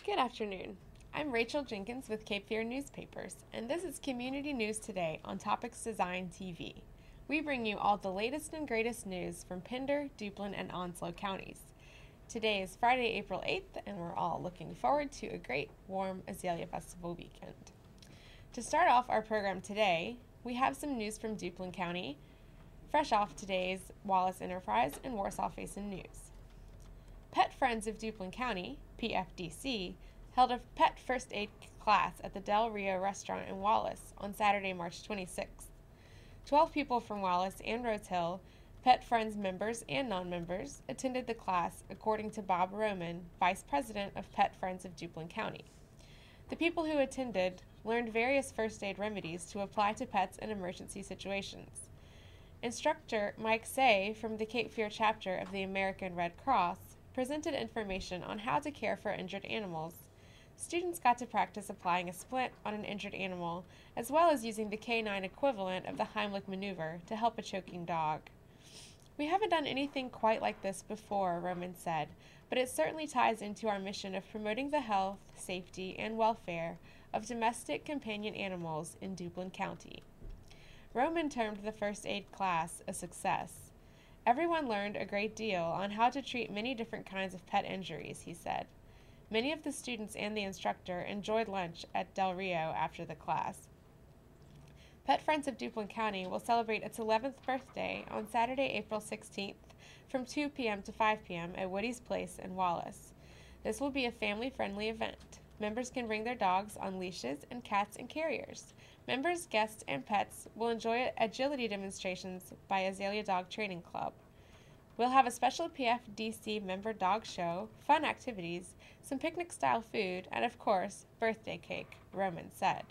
Good afternoon. I'm Rachel Jenkins with Cape Fear Newspapers, and this is Community News Today on Topics Design TV. We bring you all the latest and greatest news from Pender, Duplin, and Onslow counties. Today is Friday, April 8th, and we're all looking forward to a great, warm Azalea Festival weekend. To start off our program today, we have some news from Duplin County, fresh off today's Wallace Enterprise and Warsaw-Faison news. Pet Friends of Duplin County, PFDC, held a pet first aid class at the Del Rio restaurant in Wallace on Saturday, March 26th. 12 people from Wallace and Rose Hill, Pet Friends members and non-members, attended the class, according to Bob Roman, Vice President of Pet Friends of Duplin County. The people who attended learned various first aid remedies to apply to pets in emergency situations. Instructor Mike Say from the Cape Fear chapter of the American Red Cross presented information on how to care for injured animals. Students got to practice applying a splint on an injured animal, as well as using the canine equivalent of the Heimlich maneuver to help a choking dog. "We haven't done anything quite like this before," Roman said, "but it certainly ties into our mission of promoting the health, safety, and welfare of domestic companion animals in Duplin County." Roman termed the first aid class a success. "Everyone learned a great deal on how to treat many different kinds of pet injuries," he said. Many of the students and the instructor enjoyed lunch at Del Rio after the class. Pet Friends of Duplin County will celebrate its 11th birthday on Saturday, April 16th from 2 p.m. to 5 p.m. at Woody's Place in Wallace. This will be a family-friendly event. Members can bring their dogs on leashes and cats and carriers. Members, guests, and pets will enjoy agility demonstrations by Azalea Dog Training Club. We'll have a special PFDC member dog show, fun activities, some picnic-style food, and of course, birthday cake, Roman said.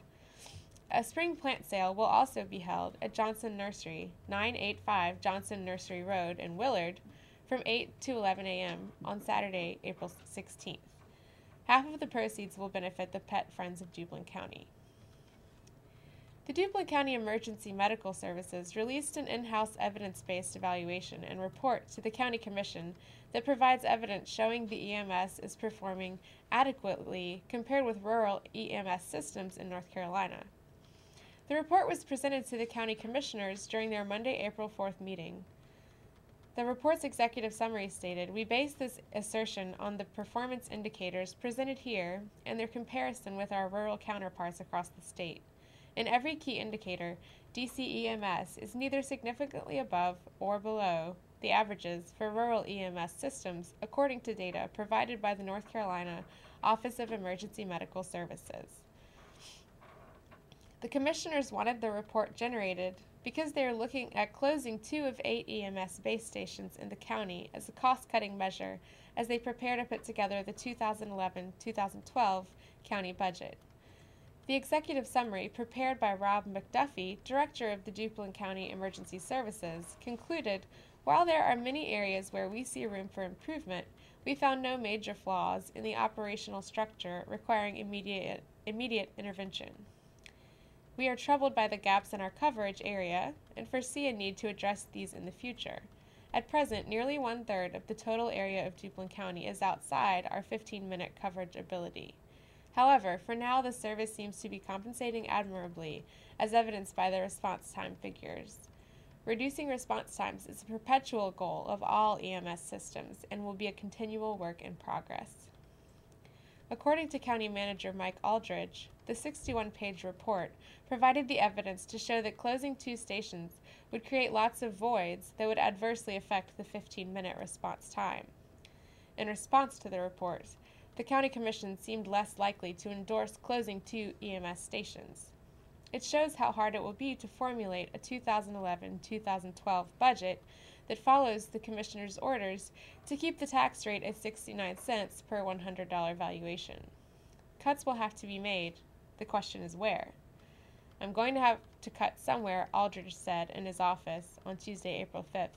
A spring plant sale will also be held at Johnson Nursery, 985 Johnson Nursery Road in Willard, from 8 to 11 a.m. on Saturday, April 16th. Half of the proceeds will benefit the Pet Friends of Duplin County. The Duplin County Emergency Medical Services released an in-house evidence-based evaluation and report to the County Commission that provides evidence showing the EMS is performing adequately compared with rural EMS systems in North Carolina. The report was presented to the County Commissioners during their Monday, April 4th meeting. The report's executive summary stated, "We base this assertion on the performance indicators presented here and their comparison with our rural counterparts across the state. In every key indicator, DCEMS is neither significantly above or below the averages for rural EMS systems, according to data provided by the North Carolina Office of Emergency Medical Services." The commissioners wanted the report generated because they are looking at closing 2 of 8 EMS base stations in the county as a cost-cutting measure as they prepare to put together the 2011-2012 county budget. The executive summary, prepared by Rob McDuffie, director of the Duplin County Emergency Services, concluded, "While there are many areas where we see room for improvement, we found no major flaws in the operational structure requiring immediate intervention. We are troubled by the gaps in our coverage area and foresee a need to address these in the future. At present, nearly 1/3 of the total area of Duplin County is outside our 15-minute coverage ability. However, for now the service seems to be compensating admirably, as evidenced by the response time figures. Reducing response times is a perpetual goal of all EMS systems and will be a continual work in progress." According to County Manager Mike Aldridge, the 61-page report provided the evidence to show that closing 2 stations would create lots of voids that would adversely affect the 15-minute response time. In response to the report, the County Commission seemed less likely to endorse closing 2 EMS stations. It shows how hard it will be to formulate a 2011-2012 budget that follows the Commissioner's orders to keep the tax rate at 69 cents per $100 valuation. Cuts will have to be made. The question is where. "I'm going to have to cut somewhere," Aldridge said in his office on Tuesday, April 5th.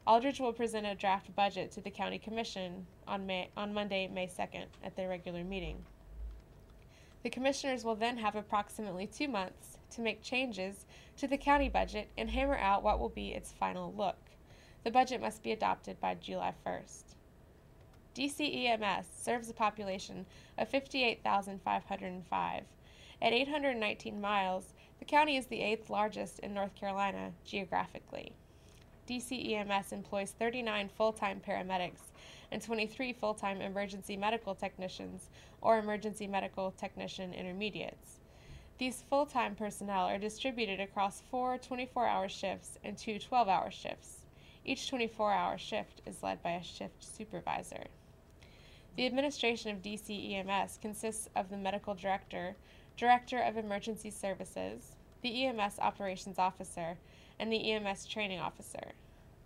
Aldridge will present a draft budget to the County Commission on Monday, May 2nd, at their regular meeting. The Commissioners will then have approximately 2 months to make changes to the county budget and hammer out what will be its final look. The budget must be adopted by July 1st. DCEMS serves a population of 58,505. At 819 miles, the county is the 8th largest in North Carolina geographically. DCEMS employs 39 full-time paramedics and 23 full-time emergency medical technicians or emergency medical technician intermediates. These full-time personnel are distributed across 4 24-hour shifts and 2 12-hour shifts. Each 24-hour shift is led by a shift supervisor. The administration of DCEMS consists of the medical director, director of emergency services, the EMS operations officer, and the EMS training officer.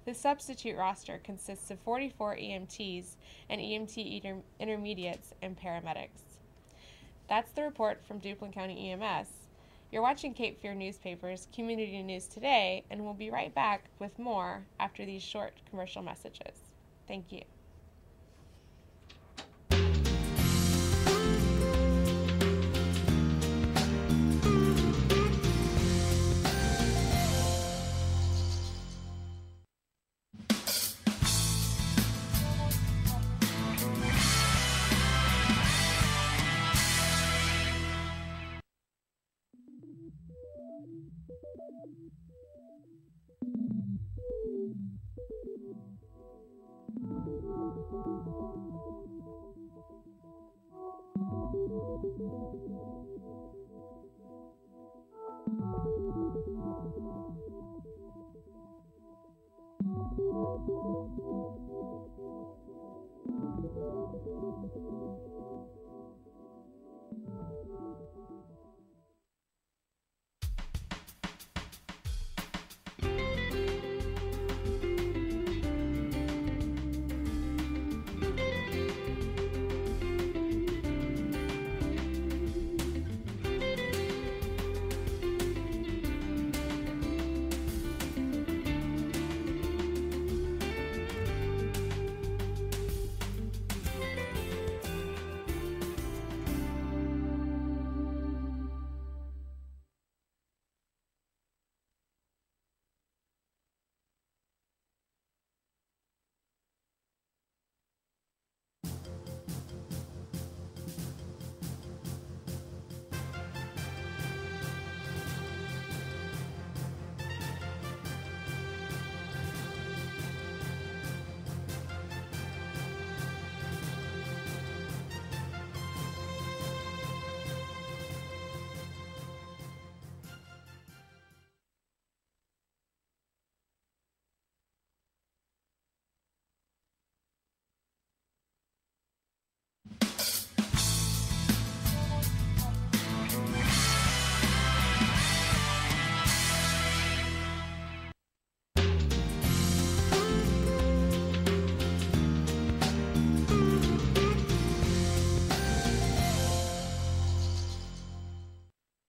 The substitute roster consists of 44 EMTs and EMT intermediates and paramedics. That's the report from Duplin County EMS. You're watching Cape Fear Newspapers Community News Today, and we'll be right back with more after these short commercial messages. Thank you.